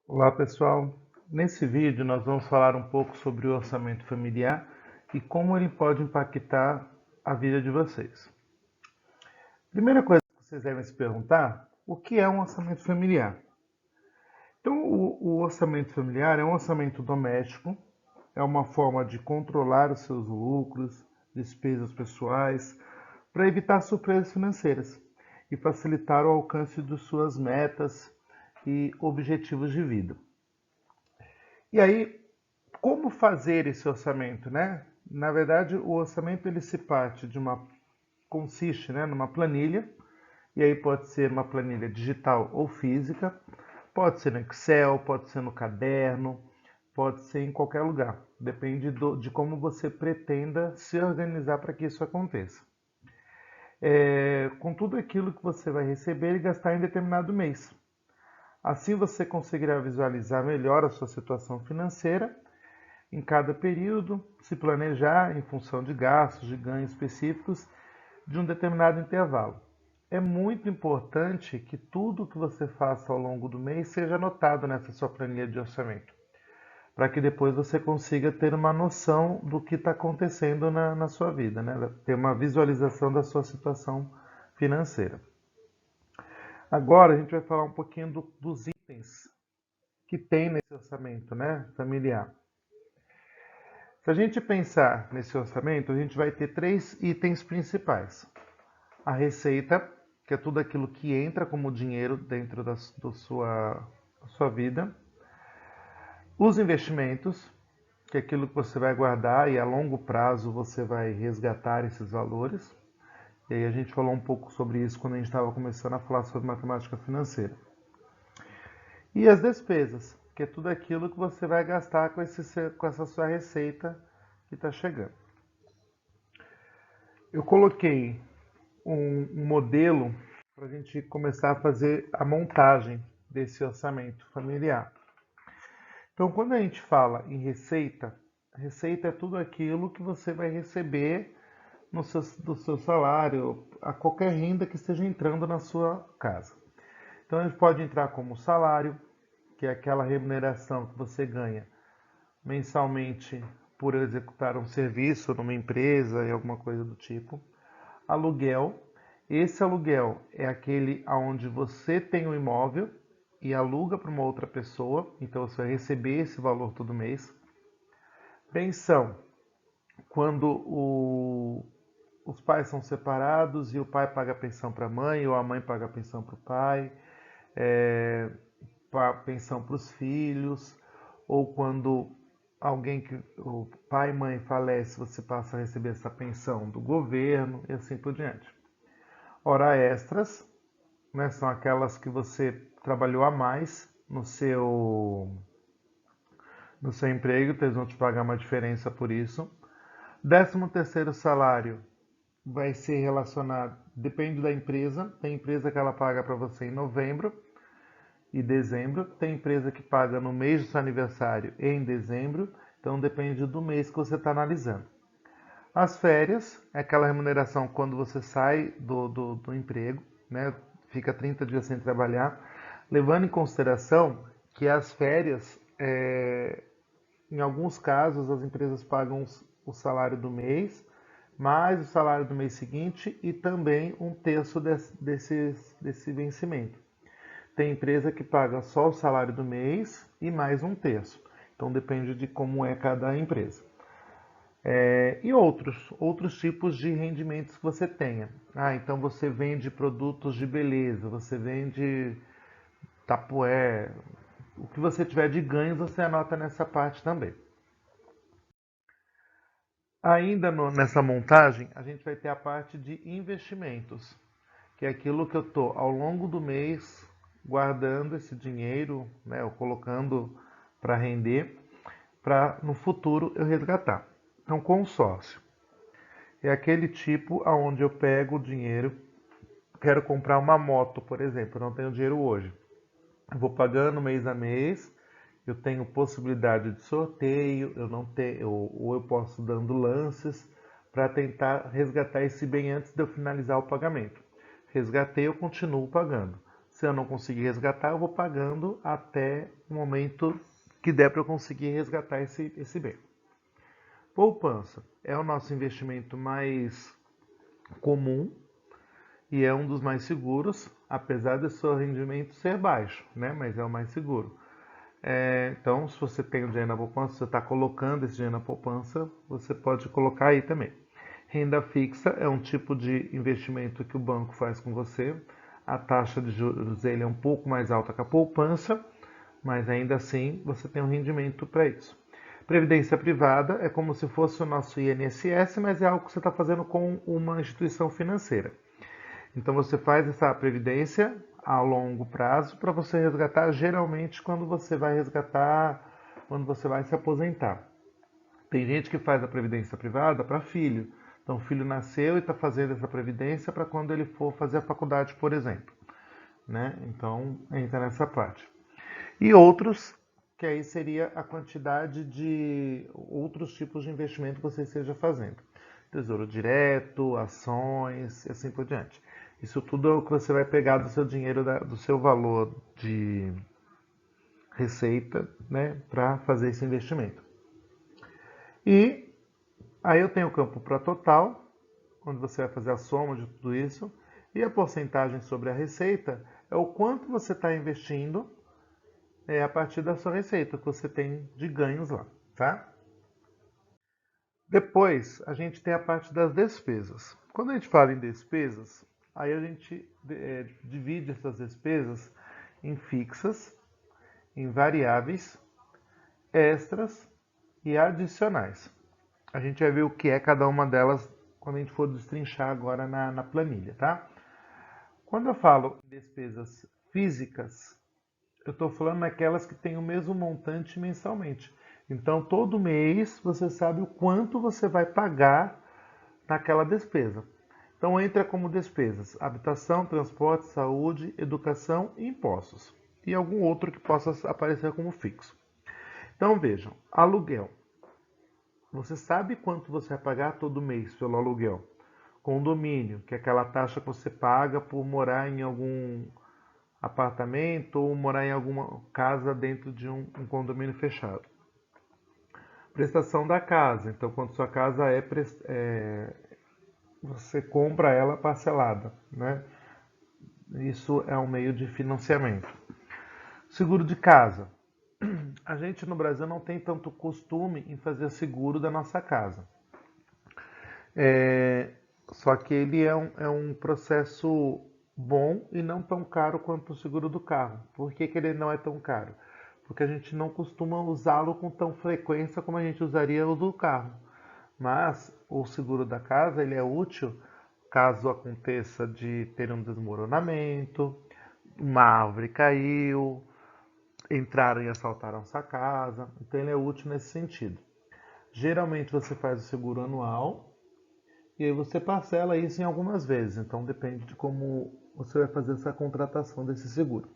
Olá pessoal, nesse vídeo nós vamos falar um pouco sobre o orçamento familiar e como ele pode impactar a vida de vocês. Primeira coisa que vocês devem se perguntar, o que é um orçamento familiar? Então, o orçamento familiar é um orçamento doméstico, é uma forma de controlar os seus lucros, despesas pessoais, para evitar surpresas financeiras e facilitar o alcance de suas metas e objetivos de vida. E aí, como fazer esse orçamento, né? Na verdade, o orçamento ele se parte de uma consiste, né, numa planilha, e aí pode ser uma planilha digital ou física, pode ser no Excel, pode ser no caderno, pode ser em qualquer lugar. Depende de como você pretenda se organizar para que isso aconteça. Com tudo aquilo que você vai receber e gastar em determinado mês. Assim você conseguirá visualizar melhor a sua situação financeira em cada período, se planejar em função de gastos, de ganhos específicos de um determinado intervalo. É muito importante que tudo que você faça ao longo do mês seja anotado nessa sua planilha de orçamento, para que depois você consiga ter uma noção do que está acontecendo na sua vida, né? Ter uma visualização da sua situação financeira. Agora a gente vai falar um pouquinho dos itens que tem nesse orçamento, né, familiar. Se a gente pensar nesse orçamento, a gente vai ter três itens principais. A receita, que é tudo aquilo que entra como dinheiro dentro da sua vida. Os investimentos, que é aquilo que você vai guardar e a longo prazo você vai resgatar esses valores. E aí a gente falou um pouco sobre isso quando a gente estava começando a falar sobre matemática financeira. E as despesas, que é tudo aquilo que você vai gastar com essa sua receita que está chegando. Eu coloquei um modelo para a gente começar a fazer a montagem desse orçamento familiar. Então, quando a gente fala em receita, receita é tudo aquilo que você vai receber do seu salário, a qualquer renda que esteja entrando na sua casa. Então, a gente pode entrar como salário, que é aquela remuneração que você ganha mensalmente por executar um serviço numa empresa e alguma coisa do tipo. Aluguel. Esse aluguel é aquele onde você tem um imóvel e aluga para uma outra pessoa, então você vai receber esse valor todo mês. Pensão, quando os pais são separados e o pai paga a pensão para a mãe ou a mãe paga a pensão para o pai, pensão para os filhos, ou quando o pai e mãe falece, você passa a receber essa pensão do governo e assim por diante. Hora extras, né, são aquelas que você trabalhou a mais no seu emprego, então eles vão te pagar uma diferença por isso. 13º salário vai ser relacionado, depende da empresa, tem empresa que ela paga para você em novembro e dezembro, tem empresa que paga no mês do seu aniversário e em dezembro, então depende do mês que você está analisando. As férias é aquela remuneração quando você sai do emprego, né? Fica 30 dias sem trabalhar, levando em consideração que as férias, em alguns casos, as empresas pagam o salário do mês, mais o salário do mês seguinte e também um terço desse vencimento. Tem empresa que paga só o salário do mês e mais um terço. Então depende de como é cada empresa. E outros tipos de rendimentos que você tenha. Então você vende produtos de beleza, você vende tapué, o que você tiver de ganhos você anota nessa parte também. Ainda nessa montagem, a gente vai ter a parte de investimentos, que é aquilo que eu estou ao longo do mês guardando esse dinheiro, né, ou colocando para render, para no futuro eu resgatar. Então, consórcio é aquele tipo aonde eu pego o dinheiro, quero comprar uma moto, por exemplo, eu não tenho dinheiro hoje. Eu vou pagando mês a mês, eu tenho possibilidade de sorteio, eu não tenho, ou eu posso dando lances para tentar resgatar esse bem antes de eu finalizar o pagamento. Resgatei, eu continuo pagando. Se eu não conseguir resgatar, eu vou pagando até o momento que der para eu conseguir resgatar esse bem. Poupança é o nosso investimento mais comum e é um dos mais seguros, apesar de seu rendimento ser baixo, né? Mas é o mais seguro. Então, se você tem o dinheiro na poupança, você está colocando esse dinheiro na poupança, você pode colocar aí também. Renda fixa é um tipo de investimento que o banco faz com você. A taxa de juros dele é um pouco mais alta que a poupança, mas ainda assim você tem um rendimento para isso. Previdência privada é como se fosse o nosso INSS, mas é algo que você está fazendo com uma instituição financeira. Então você faz essa previdência a longo prazo para você resgatar geralmente quando você vai resgatar, quando você vai se aposentar. Tem gente que faz a previdência privada para filho. Então o filho nasceu e está fazendo essa previdência para quando ele for fazer a faculdade, por exemplo. Né? Então entra nessa parte. E outros, que aí seria a quantidade de outros tipos de investimento que você esteja fazendo. Tesouro direto, ações e assim por diante. Isso tudo é o que você vai pegar do seu dinheiro, do seu valor de receita, né, para fazer esse investimento. E aí eu tenho o campo para total, onde você vai fazer a soma de tudo isso, e a porcentagem sobre a receita é o quanto você está investindo a partir da sua receita, que você tem de ganhos lá, tá? Depois, a gente tem a parte das despesas. Quando a gente fala em despesas, aí a gente divide essas despesas em fixas, em variáveis, extras e adicionais. A gente vai ver o que é cada uma delas quando a gente for destrinchar agora na planilha, tá? Quando eu falo em despesas físicas, eu estou falando naquelas que têm o mesmo montante mensalmente. Então, todo mês você sabe o quanto você vai pagar naquela despesa. Então, entra como despesas: habitação, transporte, saúde, educação e impostos. E algum outro que possa aparecer como fixo. Então, vejam: aluguel. Você sabe quanto você vai pagar todo mês pelo aluguel. Condomínio, que é aquela taxa que você paga por morar em algum apartamento ou morar em alguma casa dentro de um condomínio fechado. Prestação da casa. Então, quando sua casa você compra ela parcelada, né? Isso é um meio de financiamento. Seguro de casa. A gente no Brasil não tem tanto costume em fazer seguro da nossa casa. Só que ele é um processo bom e não tão caro quanto o seguro do carro. Por que ele não é tão caro? Porque a gente não costuma usá-lo com tão frequência como a gente usaria o do carro. Mas o seguro da casa ele é útil caso aconteça de ter um desmoronamento, uma árvore caiu, entraram e assaltaram sua casa. Então ele é útil nesse sentido. Geralmente você faz o seguro anual e aí você parcela isso em algumas vezes. Então depende de como você vai fazer essa contratação desse seguro.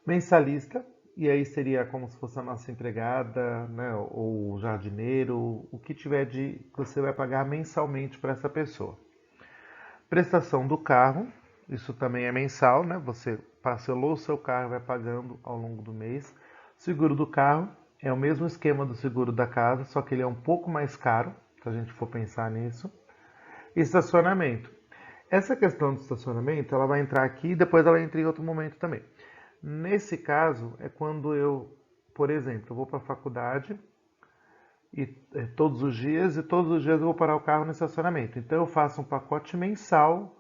Mensalista, e aí seria como se fosse a nossa empregada, né, ou jardineiro, o que tiver de que você vai pagar mensalmente para essa pessoa. Prestação do carro, isso também é mensal, né? Você parcelou o seu carro e vai pagando ao longo do mês. Seguro do carro é o mesmo esquema do seguro da casa, só que ele é um pouco mais caro, se a gente for pensar nisso. Estacionamento. Essa questão do estacionamento, ela vai entrar aqui e depois ela entra em outro momento também. Nesse caso, é quando eu, por exemplo, eu vou para a faculdade todos os dias e todos os dias eu vou parar o carro no estacionamento. Então eu faço um pacote mensal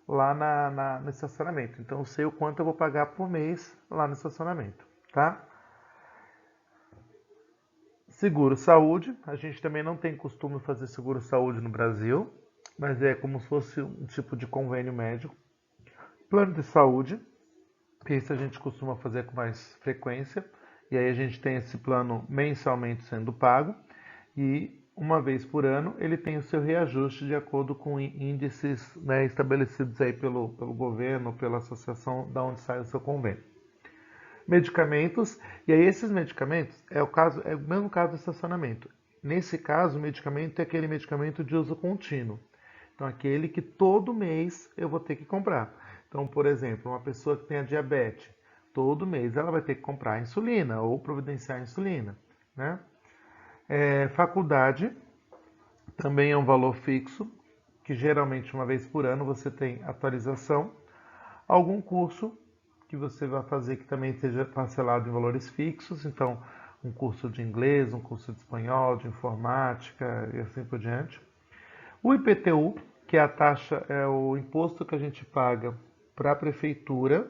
lá no estacionamento. Então eu sei o quanto eu vou pagar por mês lá no estacionamento, tá? Seguro saúde. A gente também não tem costume de fazer seguro saúde no Brasil, mas é como se fosse um tipo de convênio médico. Plano de saúde. Esse a gente costuma fazer com mais frequência, e aí a gente tem esse plano mensalmente sendo pago, e uma vez por ano ele tem o seu reajuste de acordo com índices, né, estabelecidos aí pelo governo, pela associação da onde sai o seu convênio. Medicamentos, e aí esses medicamentos é o mesmo caso do estacionamento. Nesse caso, o medicamento é aquele medicamento de uso contínuo. Então, aquele que todo mês eu vou ter que comprar. Então, por exemplo, uma pessoa que tem a diabetes, todo mês ela vai ter que comprar insulina ou providenciar insulina, né? Faculdade também é um valor fixo, que geralmente uma vez por ano você tem atualização. Algum curso que você vai fazer que também seja parcelado em valores fixos, então um curso de inglês, um curso de espanhol, de informática e assim por diante. O IPTU, que é a taxa, é o imposto que a gente paga para a prefeitura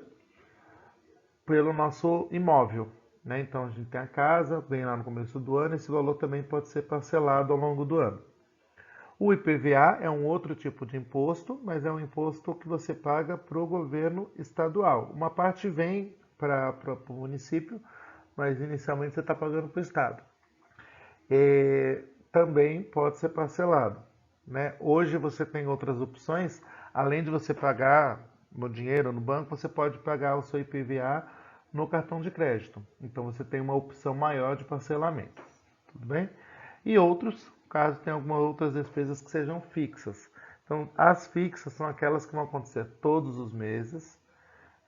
pelo nosso imóvel, né? Então a gente tem a casa, vem lá no começo do ano, esse valor também pode ser parcelado ao longo do ano. O IPVA é um outro tipo de imposto, mas é um imposto que você paga para o governo estadual. Uma parte vem para o município, mas inicialmente você está pagando para o estado. Também pode ser parcelado, né? Hoje você tem outras opções, além de você pagar no dinheiro no banco, você pode pagar o seu IPVA no cartão de crédito. Então você tem uma opção maior de parcelamento, tudo bem? E outros, caso tenha algumas outras despesas que sejam fixas. Então as fixas são aquelas que vão acontecer todos os meses,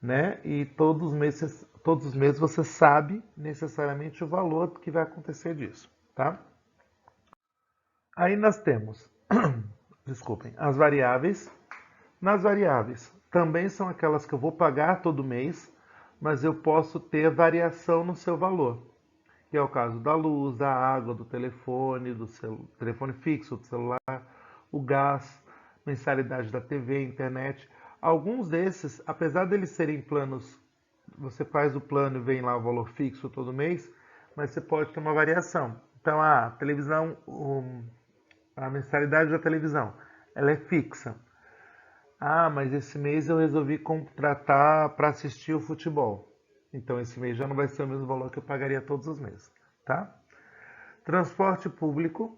né? E todos os meses você sabe necessariamente o valor que vai acontecer disso, tá? Aí nós temos, desculpem, as variáveis. Nas variáveis, também são aquelas que eu vou pagar todo mês, mas eu posso ter variação no seu valor, que é o caso da luz, da água, do telefone, telefone fixo, do celular, o gás, mensalidade da TV, internet. Alguns desses, apesar deles serem planos, você faz o plano e vem lá o valor fixo todo mês, mas você pode ter uma variação. Então, a televisão, a mensalidade da televisão, ela é fixa. Ah, mas esse mês eu resolvi contratar para assistir o futebol. Então esse mês já não vai ser o mesmo valor que eu pagaria todos os meses, tá? Transporte público,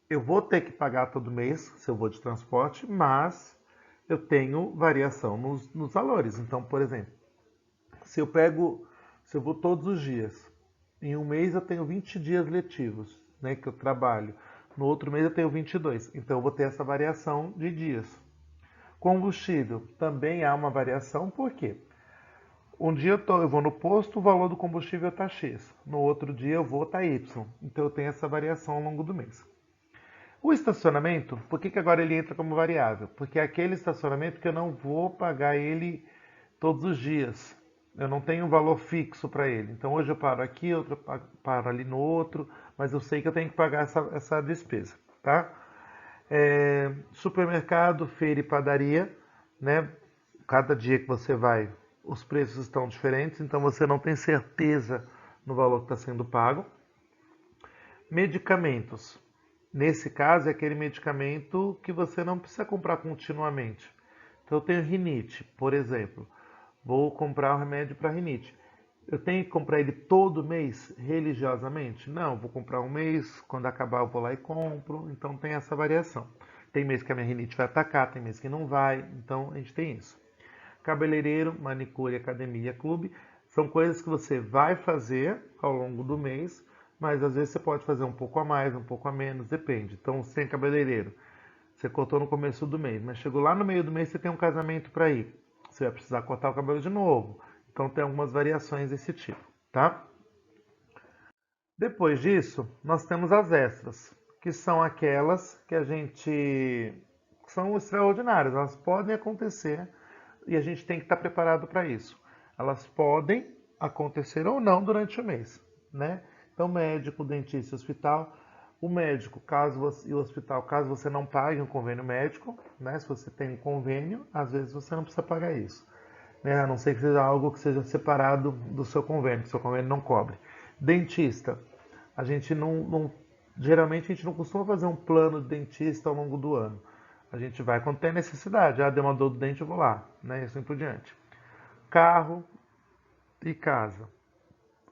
eu vou ter que pagar todo mês se eu vou de transporte, mas eu tenho variação nos valores. Então, por exemplo, se eu vou todos os dias, em um mês eu tenho 20 dias letivos, né, que eu trabalho. No outro mês eu tenho 22. Então eu vou ter essa variação de dias. Combustível, também há uma variação, por quê? Um dia eu vou no posto, o valor do combustível está X. No outro dia eu vou tá Y. Então eu tenho essa variação ao longo do mês. O estacionamento, por que agora ele entra como variável? Porque é aquele estacionamento que eu não vou pagar ele todos os dias. Eu não tenho um valor fixo para ele. Então hoje eu paro aqui, outro eu paro ali no outro, mas eu sei que eu tenho que pagar essa despesa, tá? Supermercado, feira e padaria, né? Cada dia que você vai, os preços estão diferentes, então você não tem certeza no valor que está sendo pago. Medicamentos. Nesse caso, é aquele medicamento que você não precisa comprar continuamente. Então, eu tenho rinite, por exemplo. Vou comprar um remédio para rinite. Eu tenho que comprar ele todo mês, religiosamente? Não, vou comprar um mês, quando acabar eu vou lá e compro. Então, tem essa variação. Tem mês que a minha rinite vai atacar, tem mês que não vai. Então, a gente tem isso. Cabeleireiro, manicure, academia, clube, são coisas que você vai fazer ao longo do mês, mas às vezes você pode fazer um pouco a mais, um pouco a menos, depende. Então, sem cabeleireiro, você cortou no começo do mês, mas chegou lá no meio do mês você tem um casamento para ir. Você vai precisar cortar o cabelo de novo. Então, tem algumas variações desse tipo, tá? Depois disso, nós temos as extras, que são aquelas que a gente são extraordinárias, elas podem acontecer e a gente tem que estar preparado para isso. Elas podem acontecer ou não durante o mês, né? Então, médico, dentista, hospital. O médico, e o hospital, caso você não pague um convênio médico, né? Se você tem um convênio, às vezes você não precisa pagar isso, né? A não ser que seja algo que seja separado do seu convênio, que o seu convênio não cobre. Dentista, a gente geralmente a gente não costuma fazer um plano de dentista ao longo do ano. A gente vai quando tem necessidade. Ah, deu uma dor do dente, eu vou lá, né? E assim por diante. Carro e casa.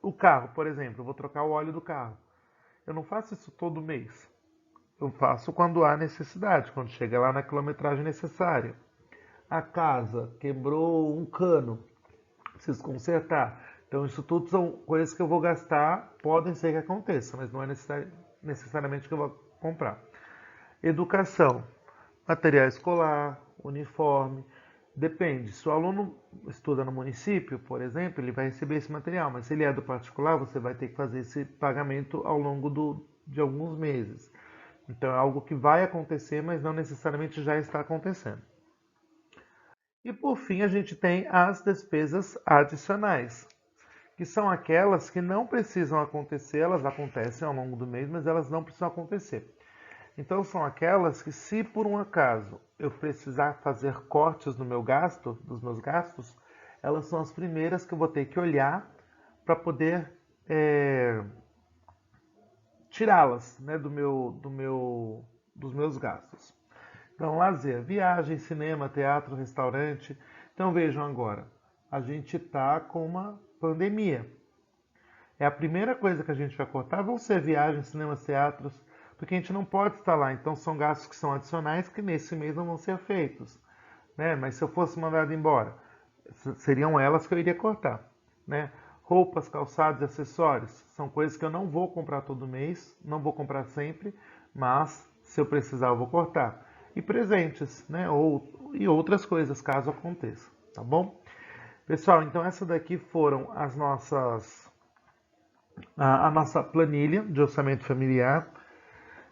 O carro, por exemplo, eu vou trocar o óleo do carro. Eu não faço isso todo mês. Eu faço quando há necessidade, quando chega lá na quilometragem necessária. A casa quebrou um cano, preciso consertar. Então, isso tudo são coisas que eu vou gastar, podem ser que aconteça, mas não é necessariamente que eu vou comprar. Educação, material escolar, uniforme. Depende. Se o aluno estuda no município, por exemplo, ele vai receber esse material, mas se ele é do particular, você vai ter que fazer esse pagamento ao longo de alguns meses. Então é algo que vai acontecer, mas não necessariamente já está acontecendo. E por fim, a gente tem as despesas adicionais, que são aquelas que não precisam acontecer, elas acontecem ao longo do mês, mas elas não precisam acontecer. Então são aquelas que, se por um acaso eu precisar fazer cortes no meu gasto, dos meus gastos, elas são as primeiras que eu vou ter que olhar para poder tirá-las, né, dos meus gastos. Então, lazer, viagem, cinema, teatro, restaurante. Então vejam agora, a gente está com uma pandemia. É a primeira coisa que a gente vai cortar, vão ser viagens, cinemas, teatros, porque a gente não pode estar lá. Então são gastos que são adicionais que nesse mês não vão ser feitos. Né? Mas se eu fosse mandado embora, seriam elas que eu iria cortar. Né? Roupas, calçados, acessórios, são coisas que eu não vou comprar todo mês, não vou comprar sempre, mas se eu precisar eu vou cortar. E presentes, né? E outras coisas, caso aconteça, tá bom? Pessoal, então essas daqui foram as a nossa planilha de orçamento familiar.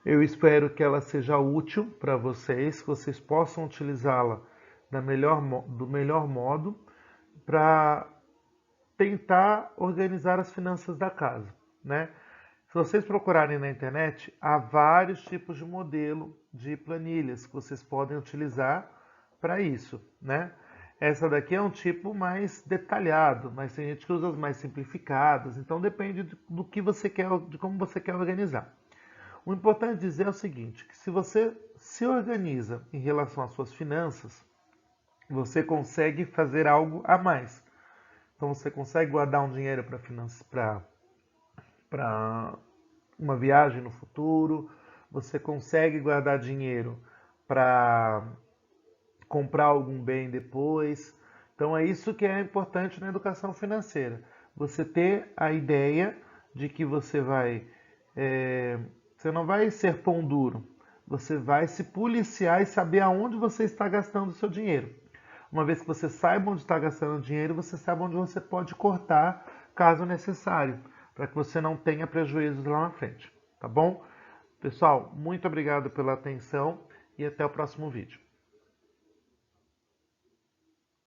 Eu espero que ela seja útil para vocês, que vocês possam utilizá-la do melhor modo para tentar organizar as finanças da casa, né? Se vocês procurarem na internet, há vários tipos de modelo de planilhas que vocês podem utilizar para isso, né? Essa daqui é um tipo mais detalhado, mas tem gente que usa as mais simplificadas, então depende do que você quer, de como você quer organizar. O importante dizer é o seguinte, que se você se organiza em relação às suas finanças, você consegue fazer algo a mais. Então você consegue guardar um dinheiro para uma viagem no futuro, você consegue guardar dinheiro para comprar algum bem depois. Então é isso que é importante na educação financeira. Você ter a ideia de que você não vai ser pão duro. Você vai se policiar e saber aonde você está gastando o seu dinheiro. Uma vez que você saiba onde está gastando o dinheiro, você sabe onde você pode cortar, caso necessário, para que você não tenha prejuízos lá na frente. Tá bom? Pessoal, muito obrigado pela atenção e até o próximo vídeo.